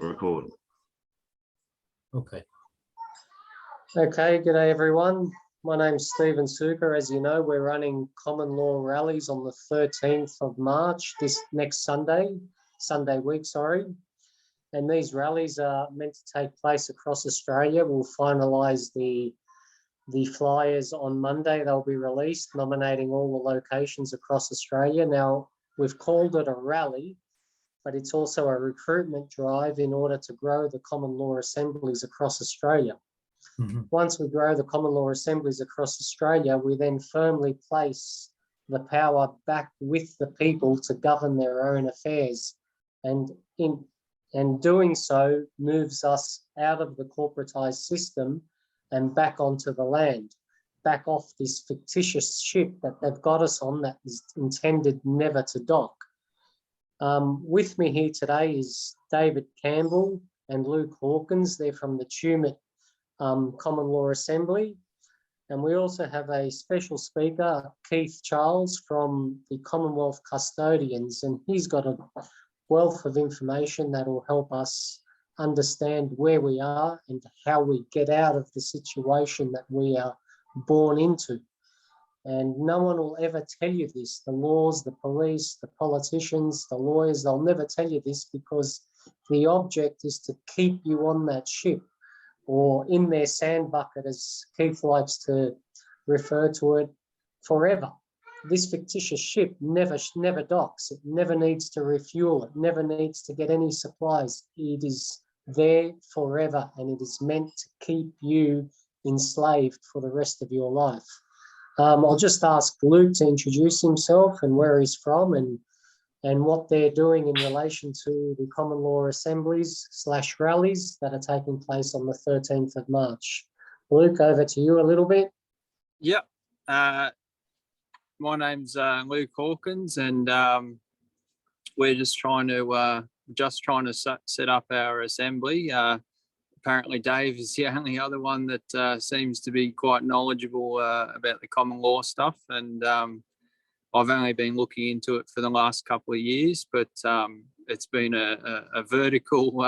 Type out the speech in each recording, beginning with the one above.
Record. Okay. Okay, good day everyone. My name's Stephen Suker. As you know, we're running common law rallies on the 13th of March, this next Sunday week, sorry. And these rallies are meant to take place across Australia. We'll finalise the flyers on Monday. They'll be released, nominating all the locations across Australia. Now, we've called it a rally, but it's also a recruitment drive in order to grow the common law assemblies across Australia. Mm-hmm. Once we grow the common law assemblies across Australia, we then firmly place the power back with the people to govern their own affairs. And doing so moves us out of the corporatised system and back onto the land, back off this fictitious ship that they've got us on that is intended never to dock. With me here today is David Campbell and Luke Hawkins. They're from the Tumut Common Law Assembly. And we also have a special speaker, Keith Charles, from the Commonwealth Custodians, and he's got a wealth of information that will help us understand where we are and how we get out of the situation that we are born into. And no one will ever tell you this. The laws, the police, the politicians, the lawyers, they'll never tell you this because the object is to keep you on that ship or in their sand bucket, as Keith likes to refer to it, forever. This fictitious ship never docks. It never needs to refuel. It never needs to get any supplies. It is there forever, and it is meant to keep you enslaved for the rest of your life. I'll just ask Luke to introduce himself and where he's from and what they're doing in relation to the common law assemblies / rallies that are taking place on the 13th of March. Luke, over to you a little bit. Yep. My name's Luke Hawkins, and we're just trying to set up our assembly. Apparently Dave is the only other one that seems to be quite knowledgeable about the common law stuff, and I've only been looking into it for the last couple of years, but it's been a vertical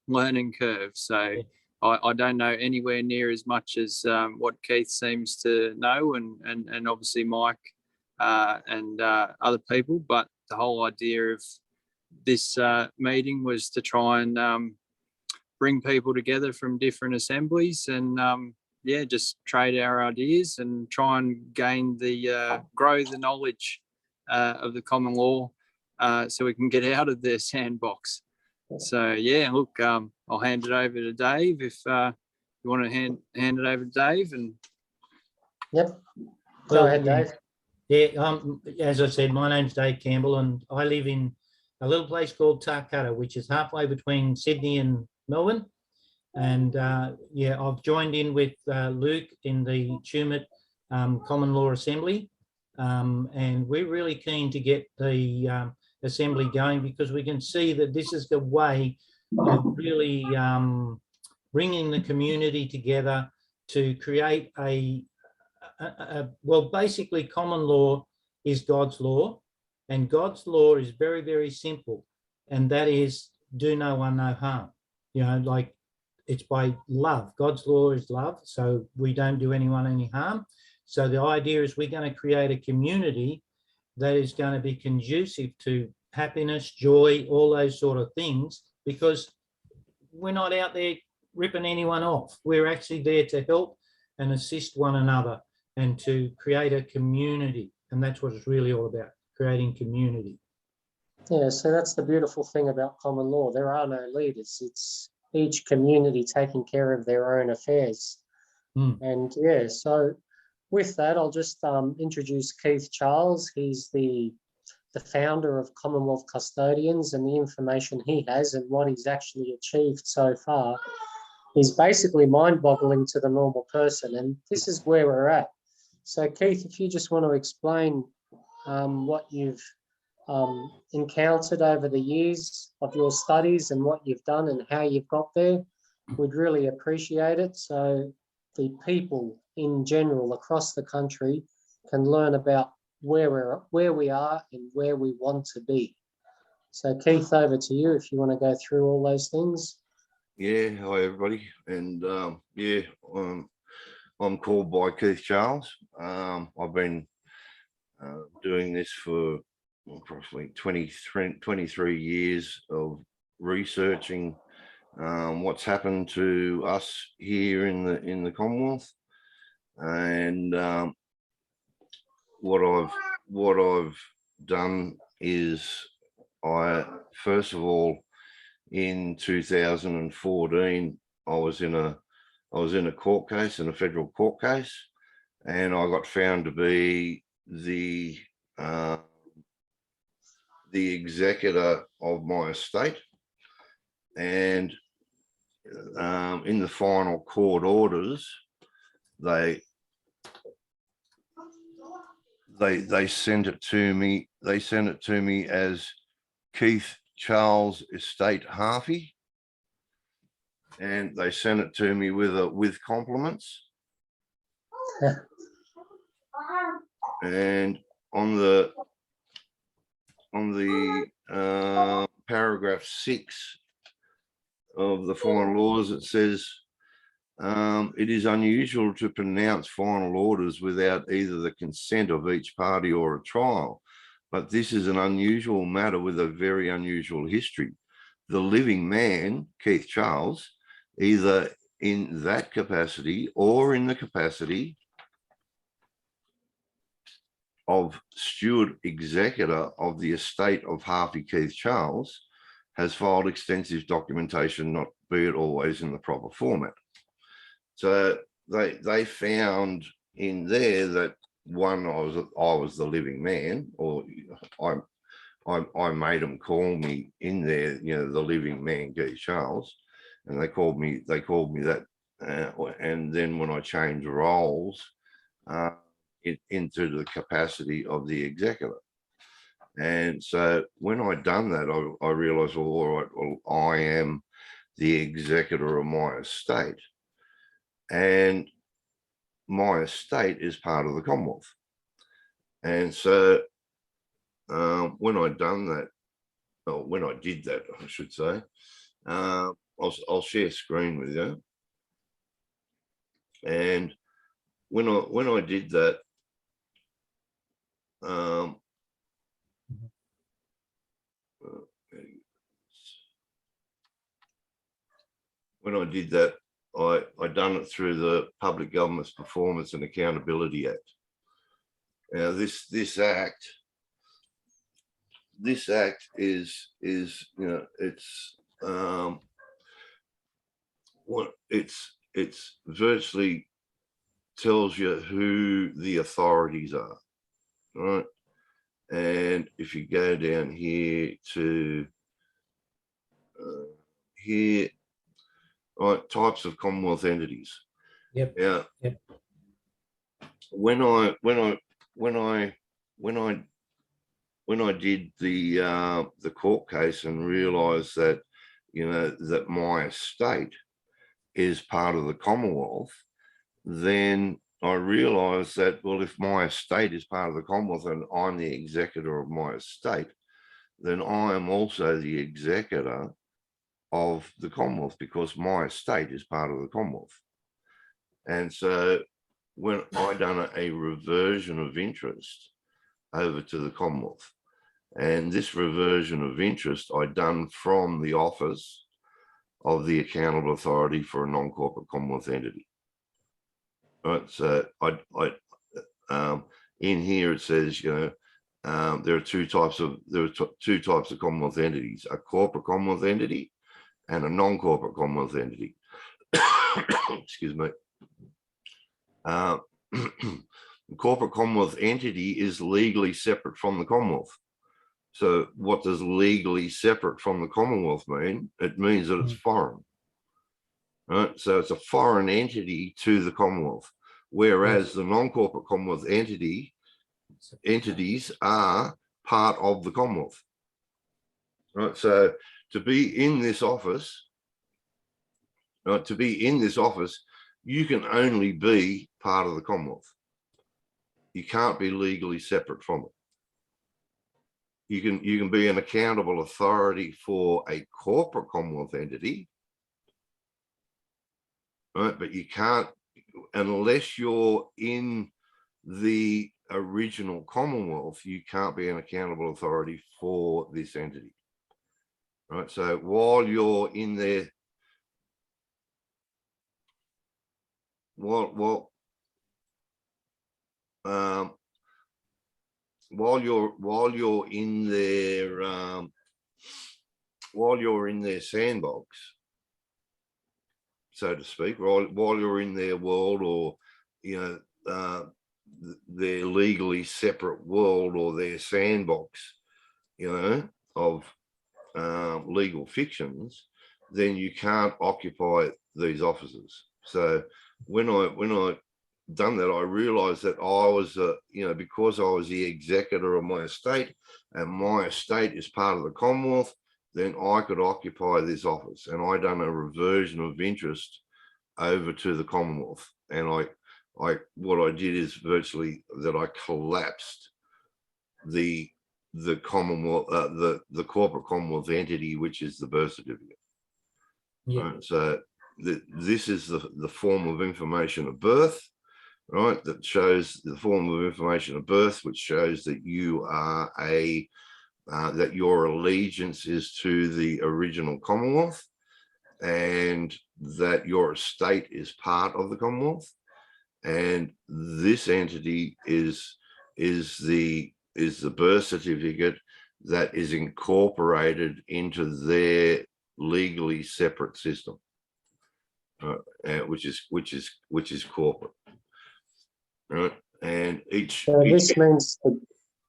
learning curve. So I don't know anywhere near as much as what Keith seems to know, and obviously Mike and other people. But the whole idea of this meeting was to try and bring people together from different assemblies and just trade our ideas and try and gain grow the knowledge of the common law so we can get out of their sandbox. So look, I'll hand it over to Dave if you want to hand it over to Dave. And yep, go ahead, Dave. Yeah, as I said, my name's Dave Campbell, and I live in a little place called Tarcutta, which is halfway between Sydney and Melbourne. And I've joined in with Luke in the Tumut Common Law Assembly, and we're really keen to get the assembly going because we can see that this is the way of really bringing the community together to create well, basically common law is God's law, and God's law is very, very simple, and that is do no one no harm. You know, like it's by love. God's law is love, so we don't do anyone any harm. So the idea is we're going to create a community that is going to be conducive to happiness, joy, all those sort of things, because we're not out there ripping anyone off. We're actually there to help and assist one another and to create a community. And that's what it's really all about, creating community. Yeah, so that's the beautiful thing about common law. There are no leaders. It's each community taking care of their own affairs. And so with that, I'll just introduce Keith Charles. He's the founder of Commonwealth Custodians, and the information he has and what he's actually achieved so far is basically mind-boggling to the normal person, and this is where we're at. So Keith, if you just want to explain what you've encountered over the years of your studies and what you've done and how you've got there, we'd really appreciate it. So the people in general across the country can learn about where we are and where we want to be. So Keith, over to you if you want to go through all those things. Yeah, hi everybody, and I'm called by Keith Charles. I've been doing this for approximately 23 years of researching what's happened to us here in the Commonwealth, and what I've done is first of all, in 2014, I was in a court case, in a federal court case, and I got found to be the executor of my estate. And in the final court orders, they sent it to me. They sent it to me as Keith Charles Estate Harvey, and they sent it to me with compliments. And on the paragraph 6 of the final laws, it says it is unusual to pronounce final orders without either the consent of each party or a trial, but this is an unusual matter with a very unusual history. The living man, Keith Charles, either in that capacity or in the capacity of steward executor of the estate of Harvey Keith Charles, has filed extensive documentation, not be it always in the proper format. So they found in there that one, I was the living man, or I made them call me in there, the living man, Keith Charles, and they called me that. And then when I changed roles into the capacity of the executor. And so when I done that, I realized, well, all right, well, I am the executor of my estate, and my estate is part of the Commonwealth. And so when I done that, or when I did that, I should say, I'll share screen with you. And when I did that, when I did that, I done it through the Public Government's Performance and Accountability Act. Now this act is it's what it's virtually tells you who the authorities are, right? And if you go down here to here, right, types of Commonwealth entities. Yep. Yeah. Yep. When I did the court case and realised that that my estate is part of the Commonwealth, then I realised that, well, if my estate is part of the Commonwealth and I'm the executor of my estate, then I am also the executor of the Commonwealth, because my estate is part of the Commonwealth. And so when I done a reversion of interest over to the Commonwealth, and this reversion of interest I done from the office of the Accountable Authority for a non-corporate Commonwealth entity. Right, so in here it says, there are two types of Commonwealth entities: a corporate Commonwealth entity and a non-corporate Commonwealth entity. Excuse me. The corporate Commonwealth entity is legally separate from the Commonwealth. So what does legally separate from the Commonwealth mean? It means that it's foreign. Right? So it's a foreign entity to the Commonwealth, whereas the non-corporate Commonwealth entities are part of the Commonwealth. Right? So to be in this office, you can only be part of the Commonwealth. You can't be legally separate from it. you can be an accountable authority for a corporate Commonwealth entity, right? But you can't, unless you're in the original Commonwealth, you can't be an accountable authority for this entity, right? So while you're in there, while you're in their while you're in their sandbox, so to speak, while you're in their world, or their legally separate world, or their sandbox, of legal fictions, then you can't occupy these offices. So when I done that, I realized that I was because I was the executor of my estate, and my estate is part of the Commonwealth, then I could occupy this office. And I done a reversion of interest over to the Commonwealth. And what I did is virtually that I collapsed the Commonwealth, the corporate Commonwealth entity, which is the birth certificate. Yeah. Right? So this is the form of information of birth, right? That shows the form of information of birth, which shows that you are that your allegiance is to the original Commonwealth, and that your estate is part of the Commonwealth. And this entity is the birth certificate that is incorporated into their legally separate system, which is corporate, right? And So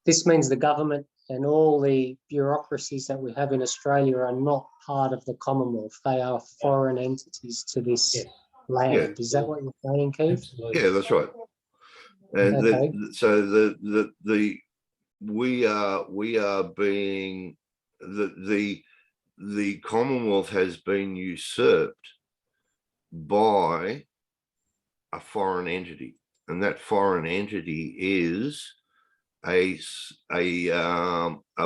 this means the government and all the bureaucracies that we have in Australia are not part of the Commonwealth. They are foreign entities to this Yes. land. Yeah. Is that what you're saying, Keith? Absolutely. Yeah, that's right. And Okay. we are being the Commonwealth has been usurped by a foreign entity, and that foreign entity is a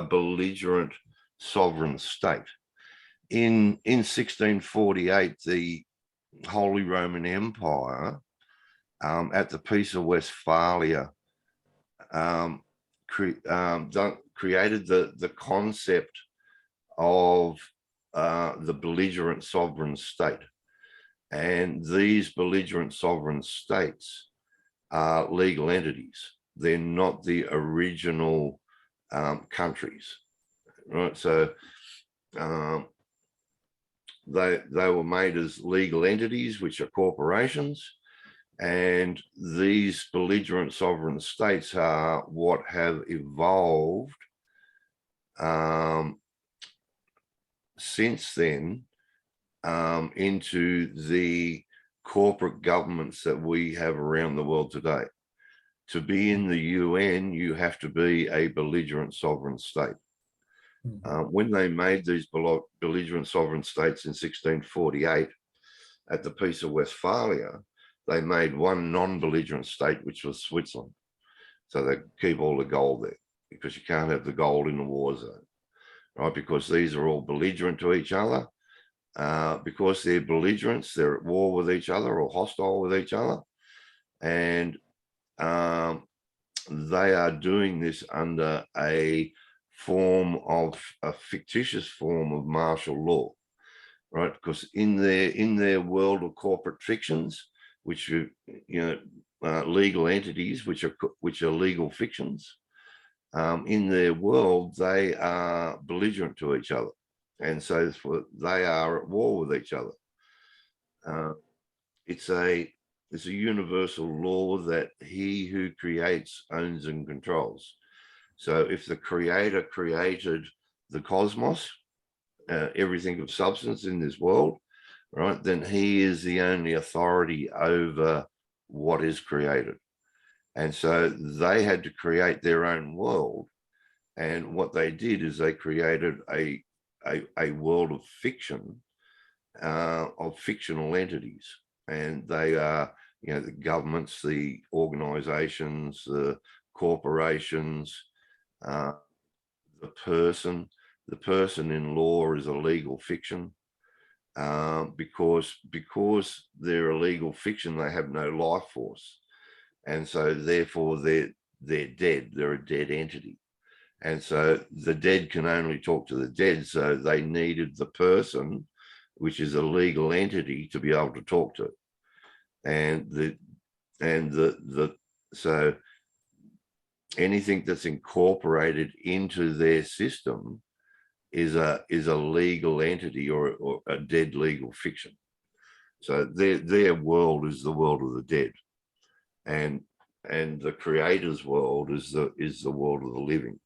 belligerent sovereign state. In 1648, the Holy Roman Empire, at the Peace of Westphalia, created the concept of the belligerent sovereign state. And these belligerent sovereign states are legal entities. They're not the original countries, right? So they were made as legal entities, which are corporations. And these belligerent sovereign states are what have evolved since then into the corporate governments that we have around the world today. To be in the UN, you have to be a belligerent sovereign state. When they made these belligerent sovereign states in 1648 at the Peace of Westphalia, they made one non-belligerent state, which was Switzerland. So they keep all the gold there, because you can't have the gold in the war zone, right? Because these are all belligerent to each other. Because they're belligerents, they're at war with each other or hostile with each other. And they are doing this under a fictitious form of martial law, right? Because in their world of corporate fictions, which are legal entities, which are legal fictions, in their world they are belligerent to each other, and so they are at war with each other. It's a universal law that he who creates owns and controls. So if the creator created the cosmos, everything of substance in this world, right, then he is the only authority over what is created. And so they had to create their own world. And what they did is they created a world of fiction, of fictional entities. And they are, the governments, the organizations, the corporations, the person in law is a legal fiction, because they're a legal fiction, they have no life force, and so therefore they're dead. They're a dead entity, and so the dead can only talk to the dead. So they needed the person, which is a legal entity, to be able to talk to, so anything that's incorporated into their system is a legal entity or a dead legal fiction. So their world is the world of the dead, and the creator's world is the world of the living.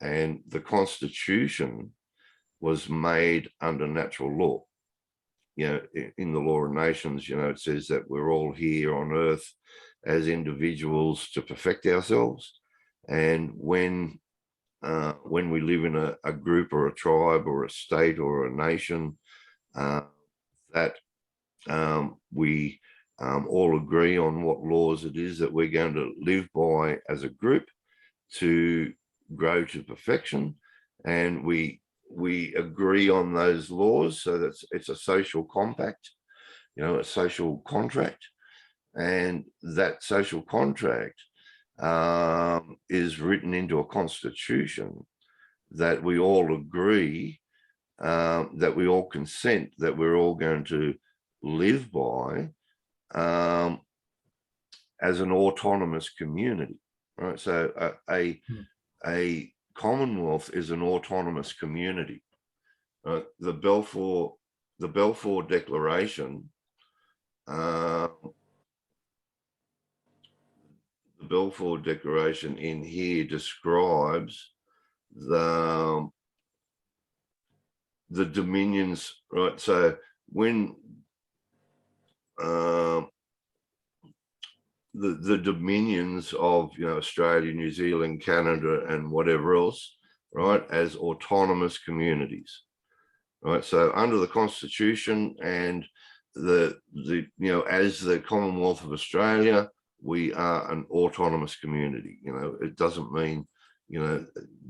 And the Constitution was made under natural law. You know, in the Law of Nations, you know, it says that we're all here on earth as individuals to perfect ourselves. And when we live in a group or a tribe or a state or a nation, that we all agree on what laws it is that we're going to live by as a group to grow to perfection, and we agree on those laws, so that it's a social compact, you know, a social contract. And that social contract is written into a constitution that we all agree, that we all consent, that we're all going to live by as an autonomous community, right? So a commonwealth is an autonomous community. The Balfour Declaration, the Balfour Declaration in here describes the dominions, right? So when the dominions of, you know, Australia, New Zealand, Canada, and whatever else, right, as autonomous communities, right? So under the Constitution and the you know, as the Commonwealth of Australia, we are an autonomous community. You know, it doesn't mean, you know,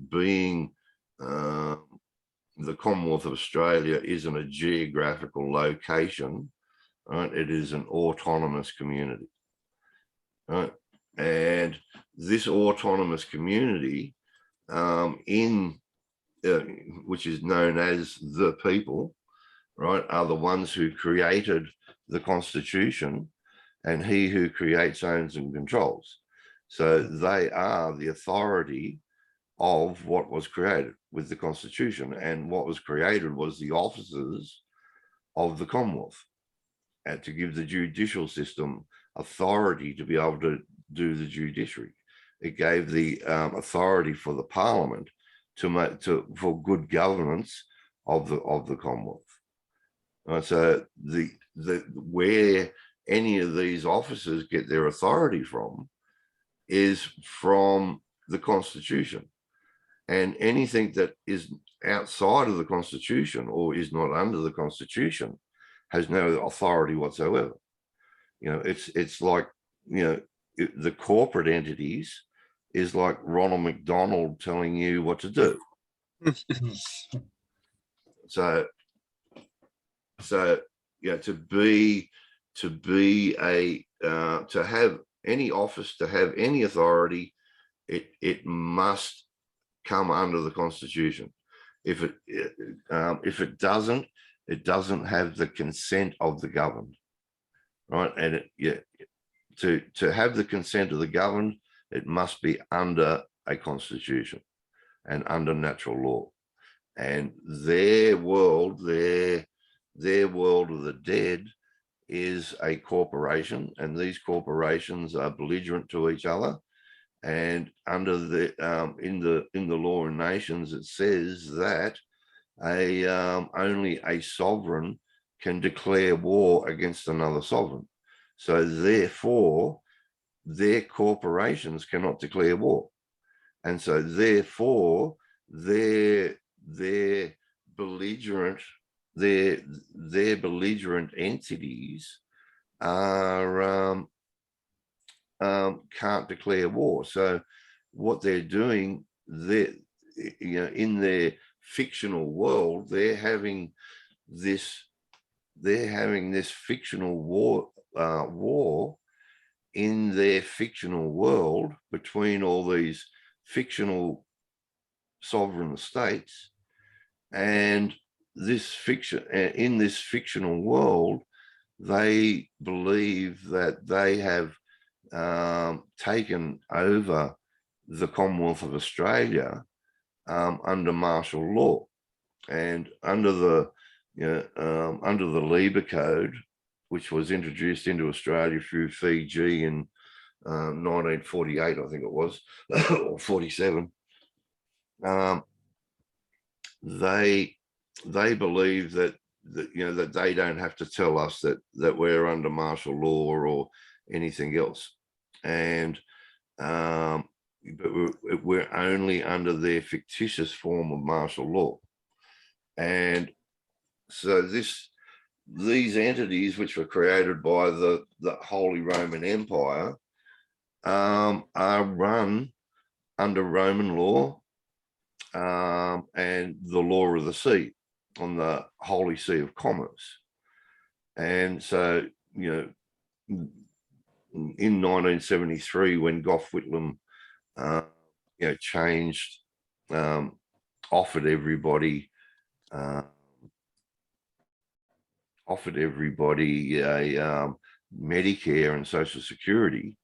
being the Commonwealth of Australia isn't a geographical location, right? It is an autonomous community, right? And this autonomous community, which is known as the people, right, are the ones who created the Constitution, and he who creates, owns, and controls. So they are the authority of what was created with the Constitution, and what was created was the officers of the Commonwealth, and to give the judicial system authority to be able to do the judiciary. It gave the authority for the Parliament for good governance of the Commonwealth. So where any of these officers get their authority from is from the Constitution, and anything that is outside of the Constitution or is not under the Constitution has no authority whatsoever. You know, it's like, you know, the corporate entities is like Ronald McDonald telling you what to do. So yeah, to have any office, to have any authority, it must come under the Constitution. If it doesn't, it doesn't have the consent of the governed, right? And to have the consent of the governed, it must be under a constitution and under natural law. And their world of the dead is a corporation, and these corporations are belligerent to each other. And under the in the Law of Nations, it says that only a sovereign can declare war against another sovereign. So therefore, their corporations cannot declare war, and so therefore, their belligerent entities are can't declare war. So what they're doing, you know, in their fictional world, they're having this fictional war in their fictional world between all these fictional sovereign states. And this fiction, in this fictional world, they believe that they have taken over the Commonwealth of Australia under martial law, and under the Lieber Code, which was introduced into Australia through Fiji in 1948, I think it was, or 47. They believe that that they don't have to tell us that we're under martial law or anything else, and but we're only under their fictitious form of martial law. And so these entities, which were created by the Holy Roman Empire, are run under Roman law and the law of the sea on the Holy See of Commerce. And so, in 1973, when Gough Whitlam changed, offered everybody a Medicare and Social Security,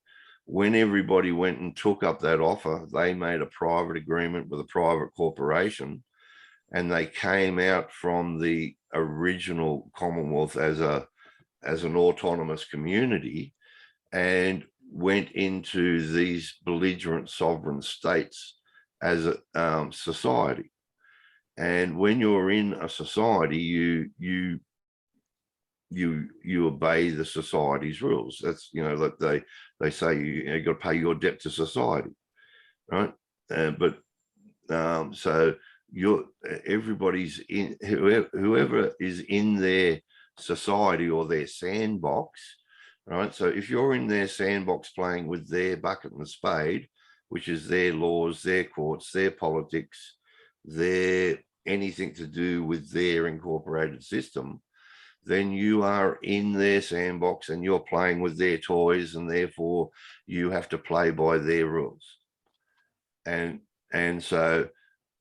when everybody went and took up that offer, they made a private agreement with a private corporation, and they came out from the original Commonwealth as an autonomous community and went into these belligerent sovereign states as a society. And when you're in a society, you obey the society's rules. That's, like they say, you got to pay your debt to society, right? So everybody's in, whoever is in their society or their sandbox, right? So if you're in their sandbox playing with their bucket and spade, which is their laws, their courts, their politics, their anything to do with their incorporated system, then you are in their sandbox and you're playing with their toys, and therefore you have to play by their rules. And so,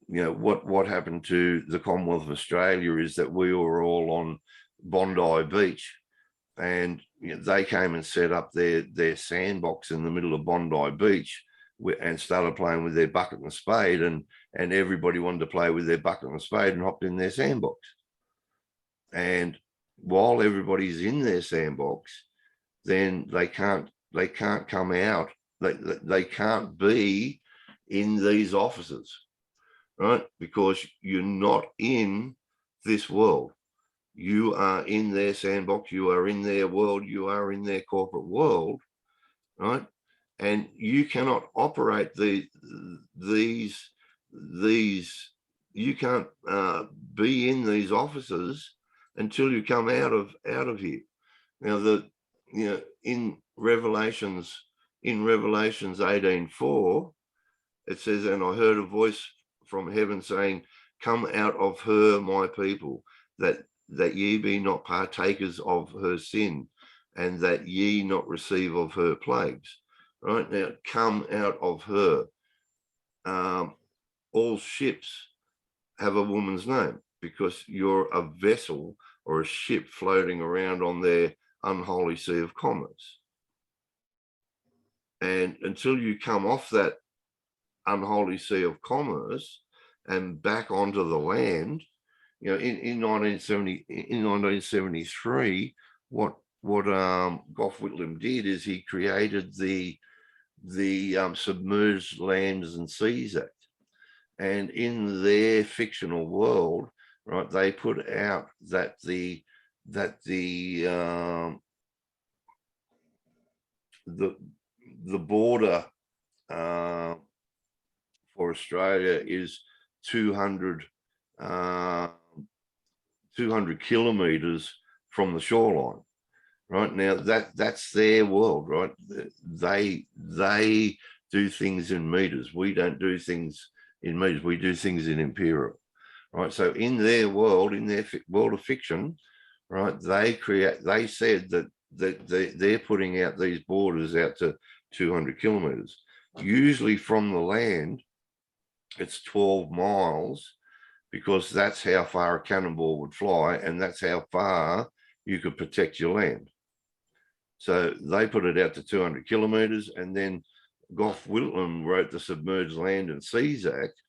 what happened to the Commonwealth of Australia is that we were all on Bondi Beach, and they came and set up their sandbox in the middle of Bondi Beach and started playing with their bucket and spade, and everybody wanted to play with their bucket and spade and hopped in their sandbox. And while everybody's in their sandbox, then they can't come out. They can't be in these offices, right? Because you're not in this world. You are in their sandbox. You are in their world. You are in their corporate world, right? And you cannot operate these. You can't be in these offices until you come out of here. Now, in Revelations 18:4, it says, "And I heard a voice from heaven saying, Come out of her, my people, that ye be not partakers of her sin, and that ye not receive of her plagues." Right now, come out of her. All ships have a woman's name, because you're a vessel or a ship floating around on their unholy sea of commerce. And until you come off that unholy sea of commerce and back onto the land, in 1973, what Gough Whitlam did is he created the Submerged Lands and Seas Act. And in their fictional world, right, they put out that the border for Australia is 200 kilometers from the shoreline. Right now, that's their world, right? They do things in meters. We don't do things in meters. We do things in imperial, right? So in their world, in their world of fiction, right, they said that they're putting out these borders out to 200 kilometers. Usually from the land, it's 12 miles, because that's how far a cannonball would fly, and that's how far you could protect your land. So they put it out to 200 kilometers, and then Gough Whitlam wrote the Submerged Land and Seas Act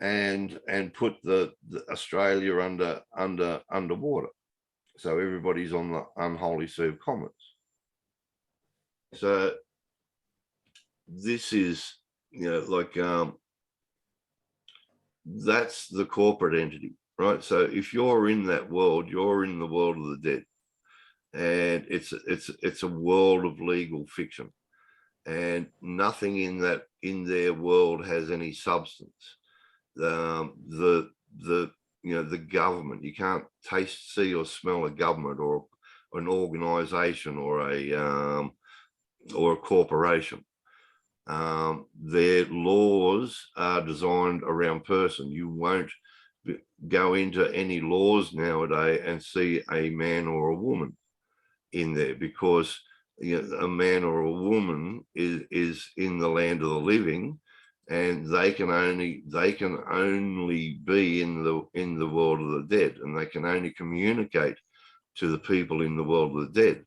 and put the Australia underwater. So everybody's on the unholy sea of commerce. So this is, like, that's the corporate entity, right? So if you're in that world, you're in the world of the dead, and it's a world of legal fiction, and nothing in their world has any substance. The government, you can't taste, see, or smell a government or an organization or a corporation. Their laws are designed around person. You won't go into any laws nowadays and see a man or a woman in there, because a man or a woman is in the land of the living, and they can only be in the world of the dead, and they can only communicate to the people in the world of the dead.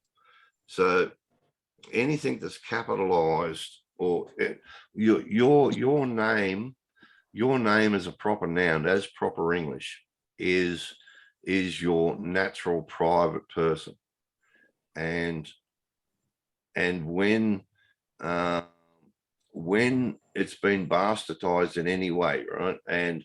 So anything that's capitalized, or your name as a proper noun, as proper English, is your natural private person. And when it's been bastardized in any way, right, and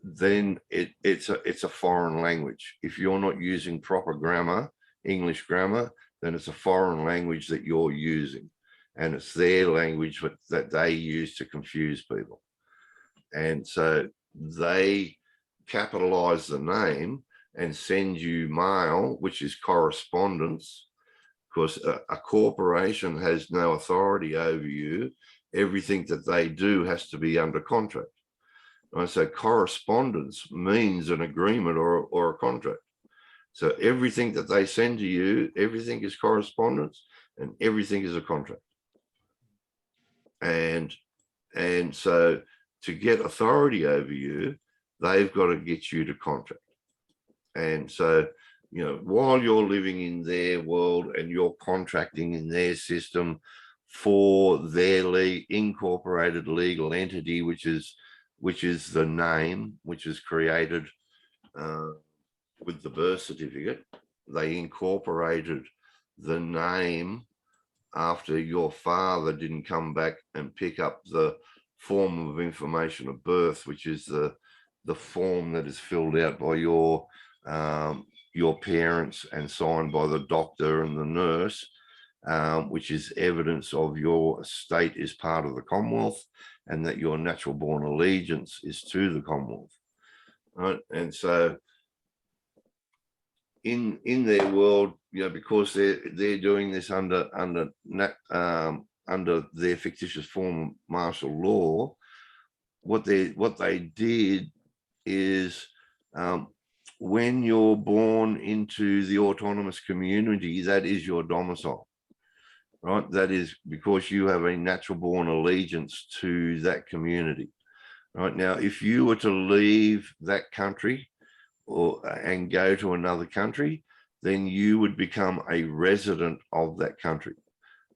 then it's a foreign language. If you're not using proper grammar, English grammar, then it's a foreign language that you're using, and it's their language that they use to confuse people. And so they capitalize the name and send you mail, which is correspondence, because a corporation has no authority over you. Everything that they do has to be under contract. Right? So correspondence means an agreement or a contract. So everything that they send to you, everything is correspondence, and everything is a contract. And so to get authority over you, they've got to get you to contract. And so, while you're living in their world and you're contracting in their system for their incorporated legal entity, which is the name, which is created with the birth certificate, they incorporated the name after your father didn't come back and pick up the form of information of birth, which is the form that is filled out by your parents and signed by the doctor and the nurse, which is evidence of your estate is part of the Commonwealth, and that your natural born allegiance is to the Commonwealth. Right? And so in their world, because they're doing this under their fictitious form of martial law, what they did is, when you're born into the autonomous community, that is your domicile, right? That is because you have a natural born allegiance to that community, right? Now, if you were to leave that country and go to another country, then you would become a resident of that country.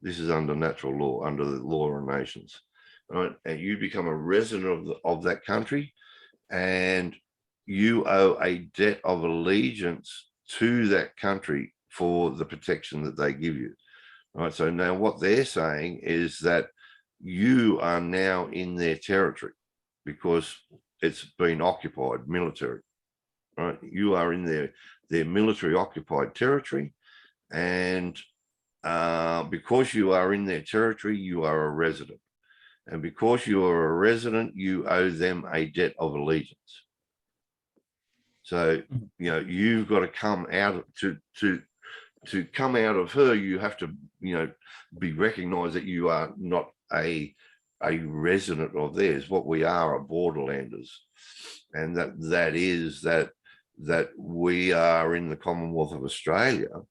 This is under natural law, under the law of nations, right? And you become a resident of that country, and you owe a debt of allegiance to that country for the protection that they give you. Right. So now what they're saying is that you are now in their territory because it's been occupied, military. Right. You are in their military occupied territory, and because you are in their territory, you are a resident. And because you are a resident, you owe them a debt of allegiance. So, you've got to come out to come out of her. You have to, be recognized that you are not a a resident of theirs. What we are borderlanders, and that is that we are in the Commonwealth of Australia,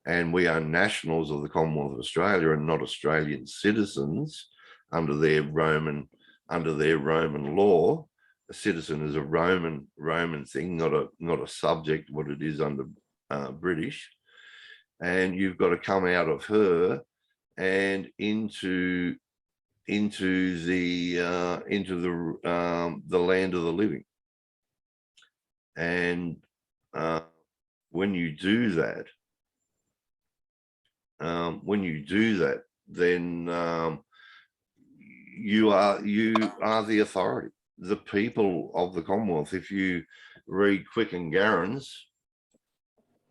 and we are nationals of the Commonwealth of Australia and not Australian citizens under their Roman law. A citizen is a Roman thing, not a subject, what it is under British. And you've got to come out of her and into the land of the living. And when you do that, then you are the authority, the people of the Commonwealth. If you read Quick and Garron's,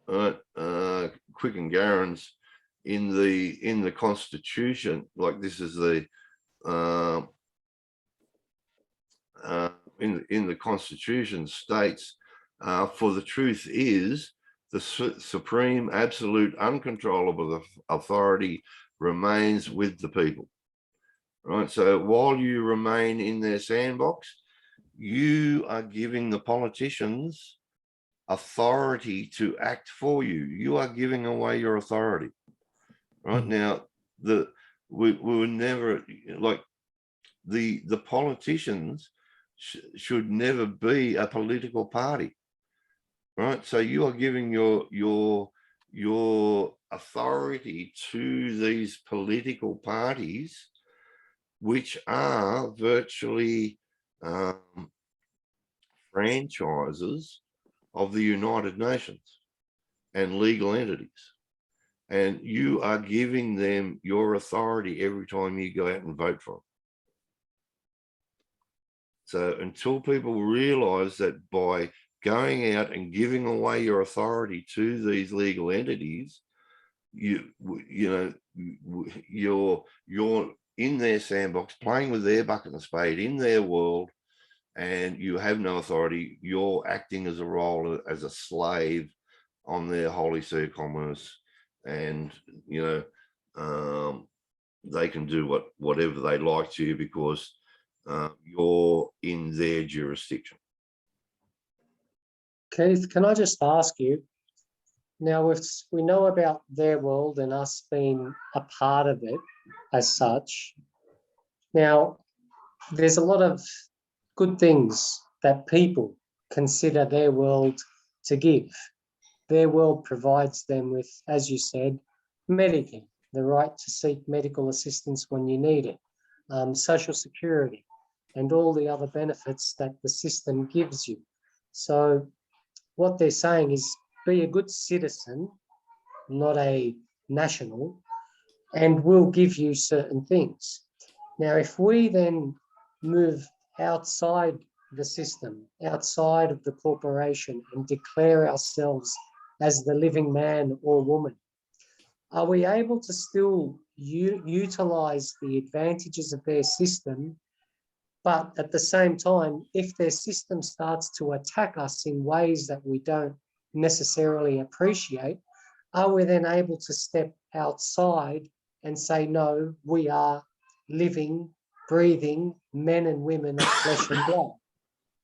Quick and Garron's in the Constitution, like this is the in the Constitution states, for the truth is the supreme, absolute, uncontrollable authority remains with the people. Right. So while you remain in their sandbox, you are giving the politicians authority to act for you. You are giving away your authority. Right now, we were never like the politicians should never be a political party. Right. So you are giving your authority to these political parties, which are virtually franchises of the United Nations and legal entities. And you are giving them your authority every time you go out and vote for them. So until people realize that by going out and giving away your authority to these legal entities, you're in their sandbox, playing with their bucket and spade in their world, and you have no authority. You're acting as a role as a slave on their holy see of commerce, and they can do whatever they like to you because you're in their jurisdiction. Keith, can I just ask you, now if we know about their world and us being a part of it as such, now there's a lot of good things that people consider their world to give. Their world provides them with, as you said, Medicare, the right to seek medical assistance when you need it, Social Security, and all the other benefits that the system gives you. So what they're saying is be a good citizen, not a national, and we'll give you certain things. Now, if we then move outside the system, outside of the corporation, and declare ourselves as the living man or woman, are we able to still utilize the advantages of their system? But at the same time, if their system starts to attack us in ways that we don't necessarily appreciate, are we then able to step outside and say, no, we are living, breathing men and women of flesh and blood?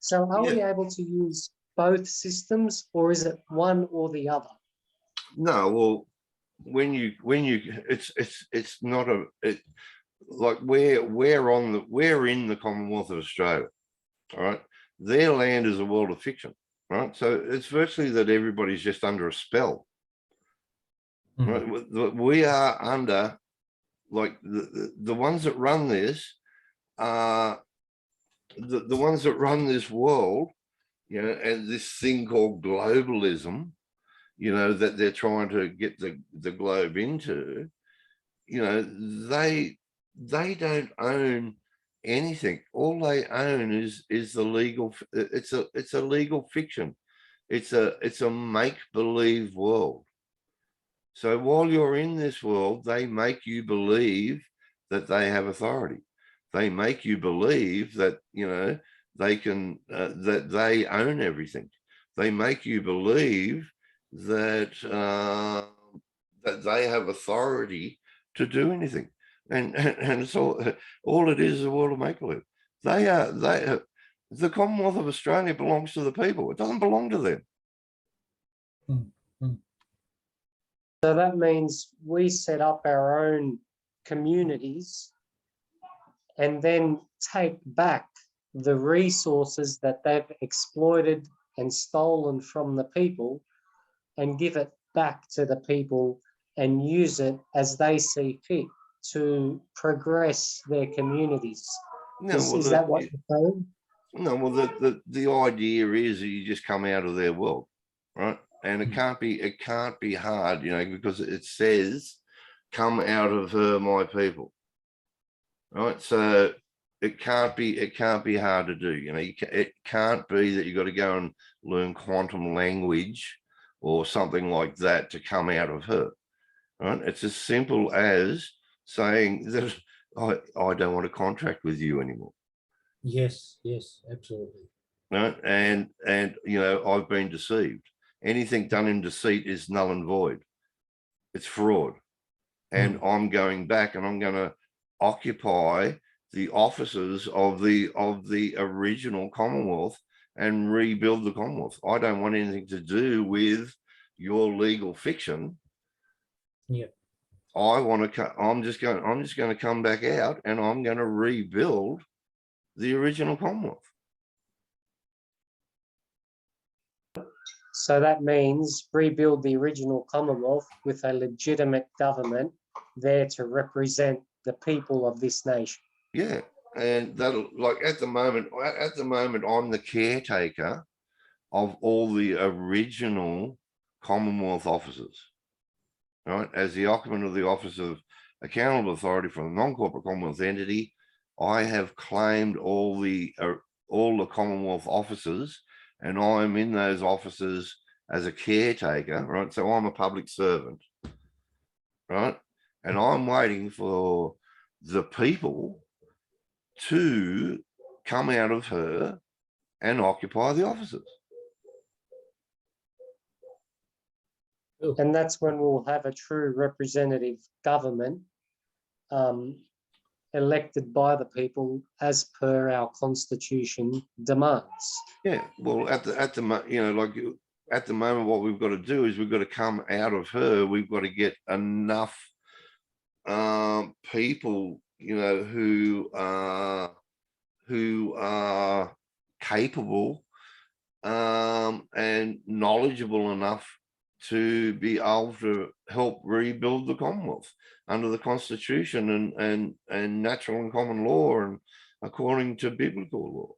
So are we able to use both systems, or is it one or the other? No, well, when you it's not like we're in the Commonwealth of Australia, all right? Their land is a world of fiction, right? So it's virtually that everybody's just under a spell. Right? We are under, like, the ones that run this are the ones that run this world, and this thing called globalism, that they're trying to get the globe into. They don't own anything. All they own is the legal. It's a legal fiction. It's a make-believe world. So while you're in this world, they make you believe that they have authority. They make you believe that they can that they own everything. They make you believe that that they have authority to do anything. and it's all it is a world of make-believe. The Commonwealth of Australia belongs to the people. It doesn't belong to them. So that means we set up our own communities and then take back the resources that they've exploited and stolen from the people and give it back to the people and use it as they see fit to progress their communities. No, Is that what you're saying? No, well, the idea is that you just come out of their world, right? And it can't be hard, you know, because it says, "Come out of her, my people," right? So it can't be hard to do, you know. It can't be that you got to go and learn quantum language or something like that to come out of her, right? It's as simple as saying that I don't want to contract with you anymore. Yes, yes, absolutely. Right? And you know, I've been deceived. Anything done in deceit is null and void. It's fraud. And I'm going back and I'm going to occupy the offices of the original Commonwealth and rebuild the Commonwealth. I don't want anything to do with your legal fiction. Yeah. I'm just going to come back out and I'm going to rebuild the original Commonwealth. So that means rebuild the original Commonwealth with a legitimate government there to represent the people of this nation. Yeah, and that'll, like, at the moment I'm the caretaker of all the original Commonwealth officers, right? As the occupant of the office of accountable authority for a non-corporate Commonwealth entity, I have claimed all the Commonwealth offices, and I'm in those offices as a caretaker, right? So I'm a public servant, right? And I'm waiting for the people to come out of her and occupy the offices. And that's when we'll have a true representative government elected by the people as per our constitution demands. Yeah, well, at the you know, like, at the moment, what we've got to do is we've got to come out of her. We've got to get enough people, you know, who are capable and knowledgeable enough to be able to help rebuild the Commonwealth under the Constitution and natural and common law and according to biblical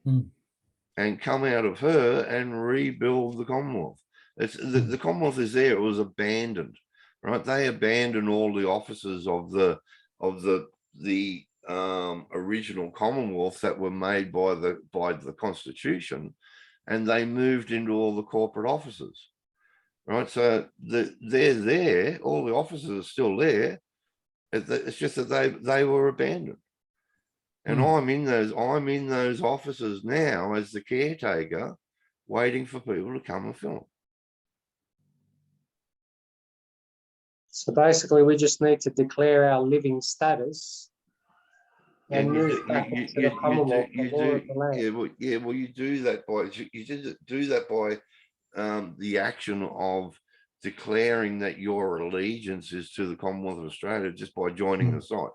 law. And come out of her and rebuild the Commonwealth. It's the Commonwealth is there. It was abandoned, right? They abandoned all the offices of the original Commonwealth that were made by the Constitution, and they moved into all the corporate offices, right? So they're there. All the offices are still there. It's just that they were abandoned. And I'm in those offices now as the caretaker, waiting for people to come and fill them. So basically, we just need to declare our living status and move back into the Commonwealth, the law of the land. Well, you do that by the action of declaring that your allegiance is to the Commonwealth of Australia just by joining the site.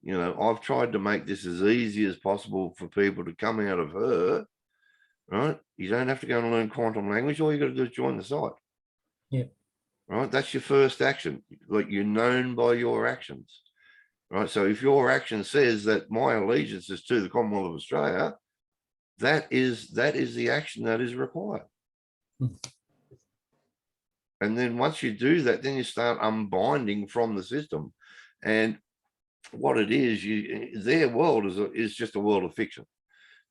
You know, I've tried to make this as easy as possible for people to come out of her, right? You don't have to go and learn quantum language. All you got to do is join the site. Yeah. Right. That's your first action. Like, you're known by your actions, right? So if your action says that my allegiance is to the Commonwealth of Australia, that is the action that is required. And then once you do that, then you start unbinding from the system. And what it is, their world is just a world of fiction,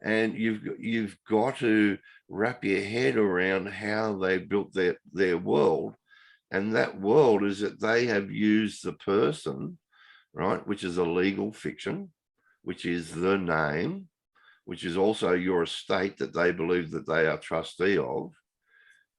and you've got to wrap your head around how they built their world, and that world is that they have used the person, right, which is a legal fiction, which is the name, which is also your estate that they believe that they are trustee of,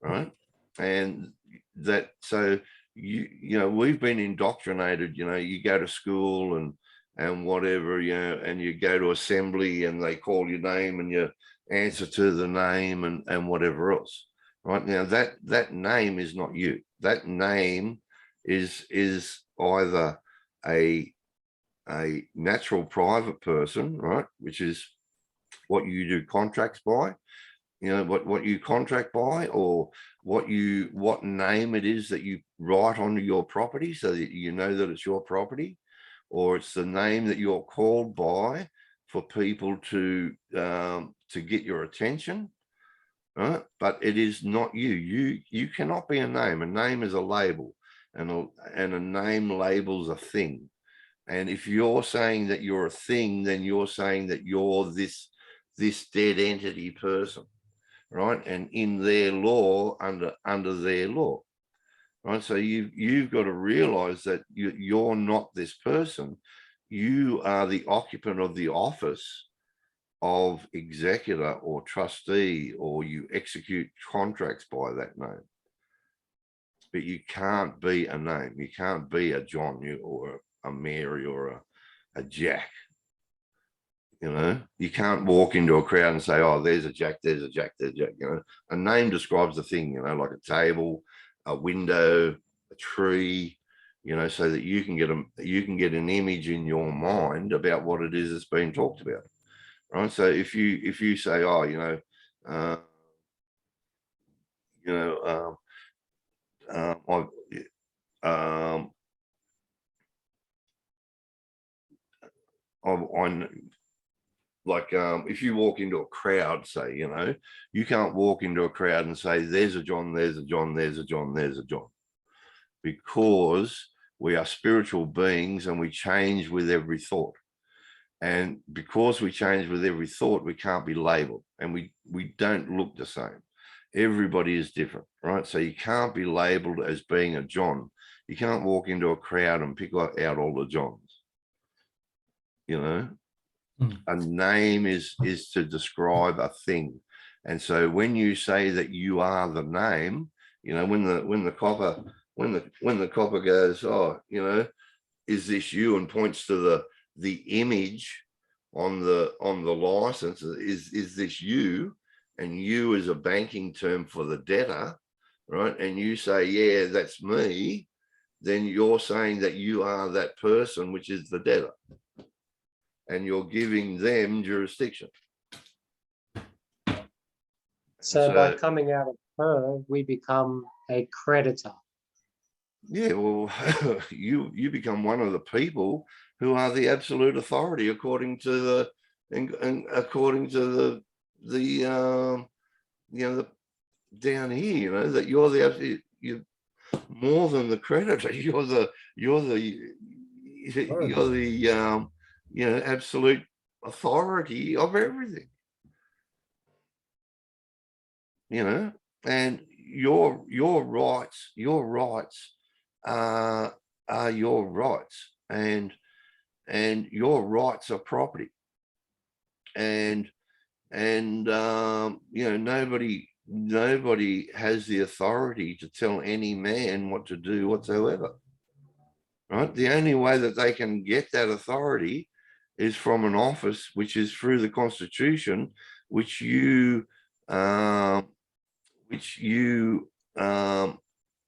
right, and that so you know, we've been indoctrinated, you know, you go to school and whatever, you know, and you go to assembly and they call your name and you answer to the name and whatever else. Right now, that name is not you. That name is either a natural private person, right, which is what you do contracts by, you know, what you contract by, or what name it is that you write onto your property so that you know that it's your property, or it's the name that you're called by for people to get your attention, right? But it is not you. You cannot be a name. A name is a label, and a name labels a thing. And if you're saying that you're a thing, then you're saying that you're this dead entity person, right? And in their law, under their law, right? So you've got to realize that you're not this person. You are the occupant of the office of executor or trustee, or you execute contracts by that name. But you can't be a name. You can't be a John or a Mary or a Jack. You know, you can't walk into a crowd and say, oh, there's a Jack, there's a Jack, there's a Jack. You know, a name describes the thing, you know, like a table, a window, a tree, you know, so that you can get an image in your mind about what it is that's being talked about. Right. So if you say, oh, you know, if you walk into a crowd, say, you know, you can't walk into a crowd and say, there's a John, there's a John, there's a John, there's a John, because we are spiritual beings and we change with every thought. And because we change with every thought, we can't be labeled, and we don't look the same. Everybody is different, right? So you can't be labeled as being a John. You can't walk into a crowd and pick out all the Johns. You know, a name is to describe a thing. And so when you say that you are the name, you know, when the copper goes, oh, you know, is this you, and points to the image on the license, is this you? And you is a banking term for the debtor, right? And you say, yeah, that's me. Then you're saying that you are that person, which is the debtor, and you're giving them jurisdiction. So by coming out of her, we become a creditor. Yeah, well, you become one of the people who are the absolute authority according to the you know, down here, you know, that you're the absolute, you're more than the creditor. You're the you know, absolute authority of everything. You know, and your rights are your rights, and your rights are property, and you know, nobody has the authority to tell any man what to do whatsoever, right? The only way that they can get that authority is from an office, which is through the Constitution, which you or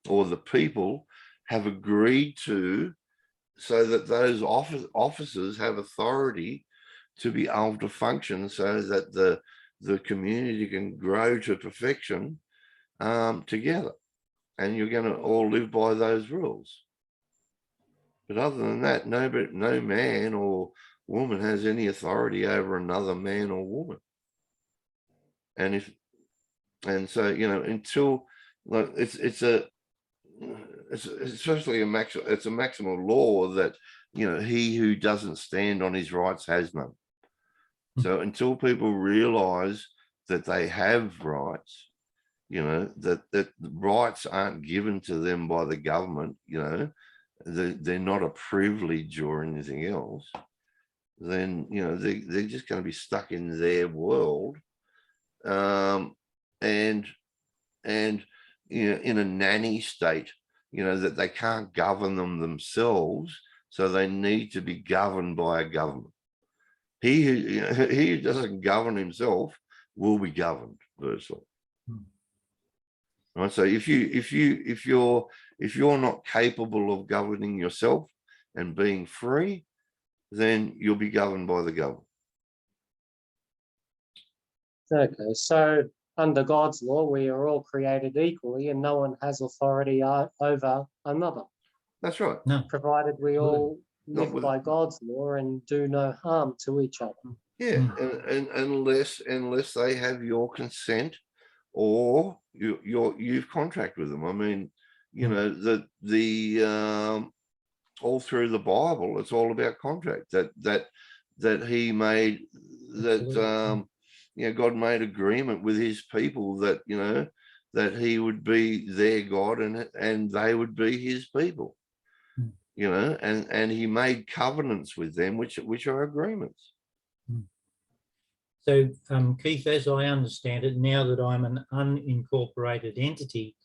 the people have agreed to, so that those officers have authority to be able to function, so that the community can grow to perfection together, and you're going to all live by those rules. But other than that, no man or woman has any authority over another man or woman. And so, you know, until, like, it's especially it's a maximum law that, you know, he who doesn't stand on his rights has none. So until people realize that they have rights, you know, that rights aren't given to them by the government, you know, they're not a privilege or anything else, then, you know, they're just going to be stuck in their world, and you know, in a nanny state that they can't govern them themselves, so they need to be governed by a government. He who doesn't govern himself will be governed virtually. Right. So if you're not capable of governing yourself and being free, then you'll be governed by the government. Okay, so under God's law, we are all created equally and no one has authority over another. That's right. No. Provided we all Not live with- by God's law and do no harm to each other. Yeah, and unless they have your consent or you've contract with them. I mean, all through the Bible, it's all about contract. That he made, that God made agreement with his people that that he would be their God and they would be his people. And he made covenants with them, which are agreements. So, Keith, as I understand it, now that I'm an unincorporated entity,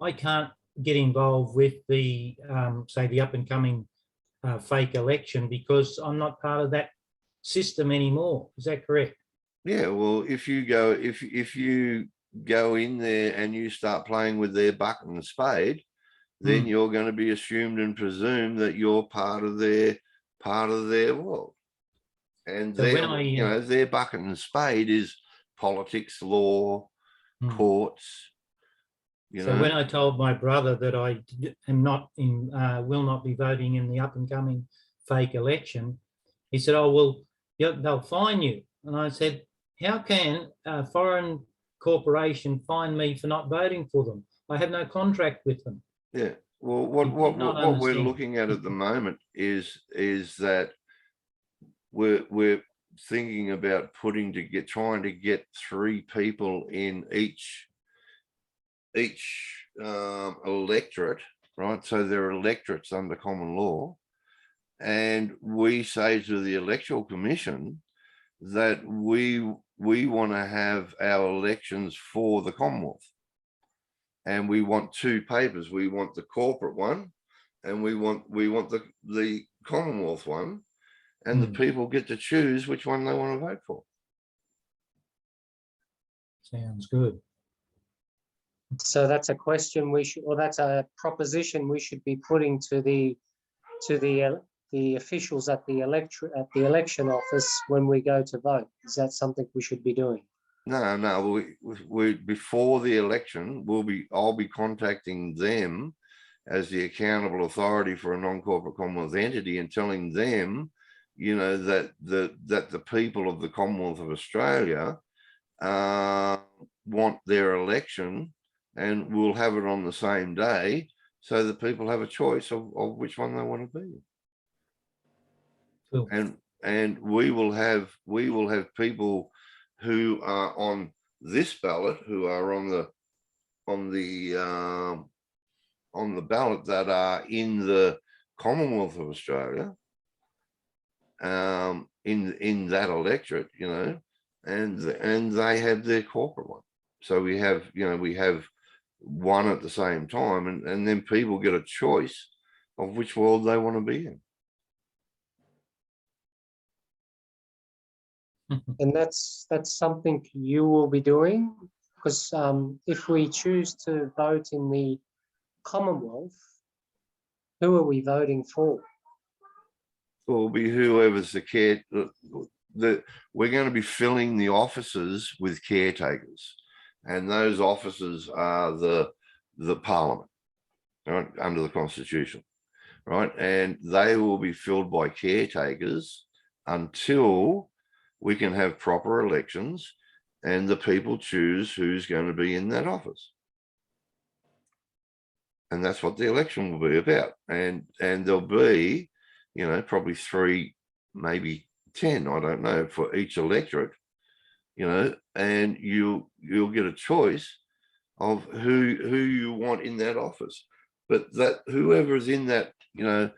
I can't get involved with the, say, the up and coming fake election because I'm not part of that system anymore. Is that correct? Yeah, well, if you go in there and you start playing with their bucket and spade, then you're going to be assumed and presumed that you're part of their world. And So their bucket and spade is politics, law, courts. So when I told my brother that I am not in, will not be voting in the up and coming fake election, he said, "Oh well, they'll fine you." And I said, "How can a foreign corporation fine me for not voting for them? I have no contract with them." Yeah. Well, what we're looking at the moment is that we're thinking about trying to get 3 people in each electorate, right? So there are electorates under common law, and we say to the Electoral Commission that we want to have our elections for the Commonwealth, and we want 2 papers. We want the corporate one, and we want the Commonwealth one, and the people get to choose which one they want to vote for. Sounds good. So that's a question that's a proposition we should be putting to the officials at the election office when we go to vote. Is that something we should be doing? No. We before the election, I'll be contacting them as the accountable authority for a non-corporate Commonwealth entity and telling them, that the people of the Commonwealth of Australia want their election, and we'll have it on the same day, so that people have a choice of which one they want to be. Cool. And we will have people who are on this ballot, who are on the ballot that are in the Commonwealth of Australia, in that electorate, and they have their corporate one. So we have one at the same time, and then people get a choice of which world they want to be in. And that's something you will be doing, because if we choose to vote in the Commonwealth, who are we voting for? Will be whoever's the care. We're going to be filling the offices with caretakers, and those offices are the Parliament, right, under the Constitution, right, and they will be filled by caretakers until we can have proper elections and the people choose who's going to be in that office. And that's what the election will be about. And there'll be, probably 3, maybe 10, I don't know, for each electorate, and you'll get a choice of who you want in that office. But that whoever is in that, who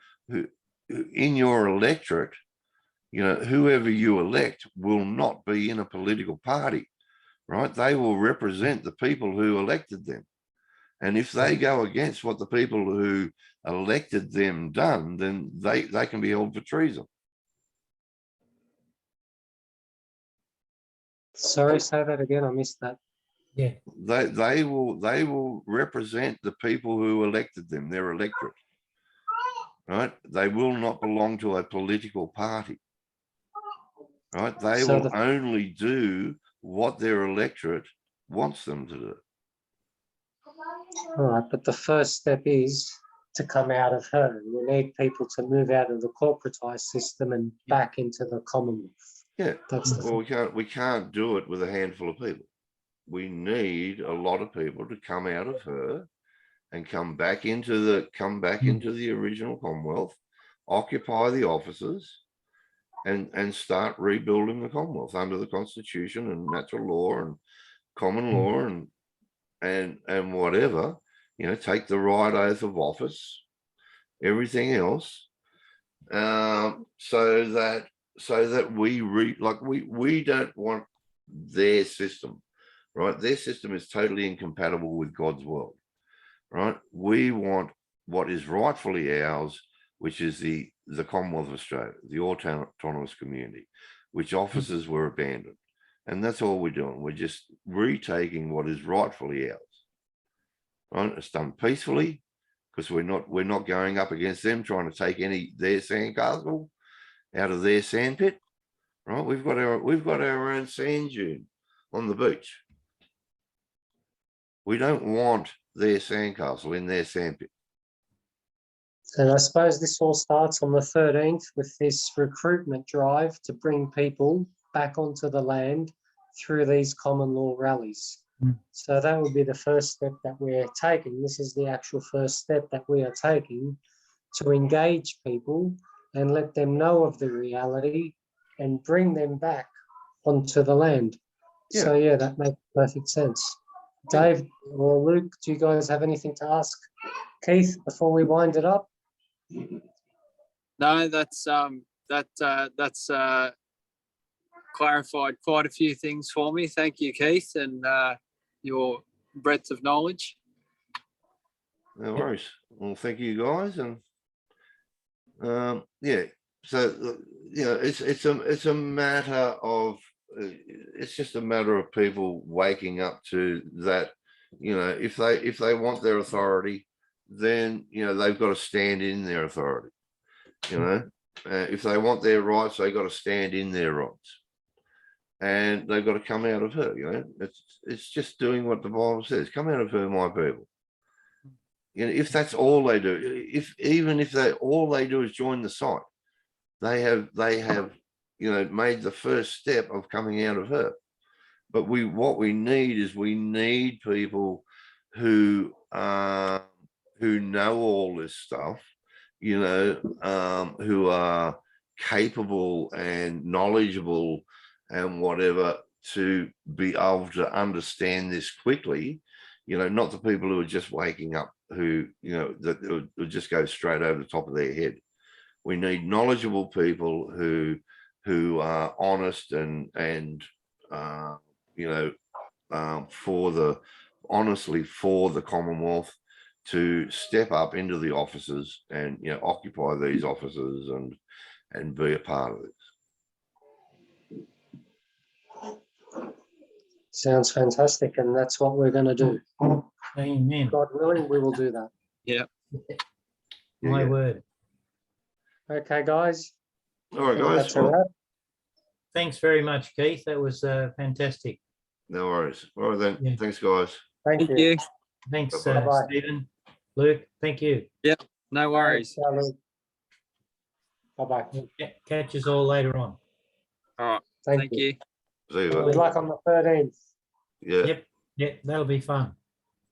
in your electorate, whoever you elect will not be in a political party, right? They will represent the people who elected them. And if they go against what the people who elected them done, then they can be held for treason. Sorry, say that again. I missed that. Yeah. They will represent the people who elected them, their electorate. Right? They will not belong to a political party. Right? They So will only do what their electorate wants them to do. All right, but the first step is to come out of her. We need people to move out of the corporatized system and back into the Commonwealth. Yeah. That's the Well, we can't do it with a handful of people. We need a lot of people to come out of her and come back into the original Commonwealth, occupy the offices, and start rebuilding the Commonwealth under the Constitution and natural law and common law and whatever, take the right oath of office, everything else, so that we don't want their system, right? Their system is totally incompatible with God's world, right? We want what is rightfully ours, which is the Commonwealth of Australia, the autonomous community, which offices were abandoned. And that's all we're doing. We're just retaking what is rightfully ours. Right? It's done peacefully because we're not going up against them trying to take their sandcastle out of their sandpit. Right? We've got our own sand dune on the beach. We don't want their sandcastle in their sandpit. And I suppose this all starts on the 13th with this recruitment drive to bring people back onto the land through these common law rallies. So that would be the first step that we're taking. This is the actual first step that we are taking to engage people and let them know of the reality and bring them back onto the land. Yeah. So yeah, that makes perfect sense. Dave or Luke, do you guys have anything to ask Keith before we wind it up? No, that's clarified quite a few things for me. Thank you, Keith, and your breadth of knowledge. No worries. Well, thank you guys, and yeah. So it's a matter of it's just a matter of people waking up to that. If they want their authority, then they've got to stand in their authority. If they want their rights, they've got to stand in their rights, and they've got to come out of her. It's just doing what the Bible says: "Come out of her, my people." If that's all they do, even if all they do is join the site, they have made the first step of coming out of her. But what we need people who know all this stuff, who are capable and knowledgeable and whatever, to be able to understand this quickly. Not the people who are just waking up, who that will just go straight over the top of their head. We need knowledgeable people who are honest and honestly for the Commonwealth, to step up into the offices and occupy these offices and be a part of it. Sounds fantastic, and that's what we're going to do. Amen. God willing, we will do that. Yeah. My word. Okay, guys. All right, guys. That's a wrap. Thanks very much, Keith. That was fantastic. No worries. All right then. Yeah. Thanks, guys. Thank Thank you. you. Thanks, Bye-bye. Stephen. Luke, thank you. No worries. Bye-bye. Catch us all later on. All right. Thank Thank you. you. See you. Good luck on the 13th. Yeah. Yep, that'll be fun.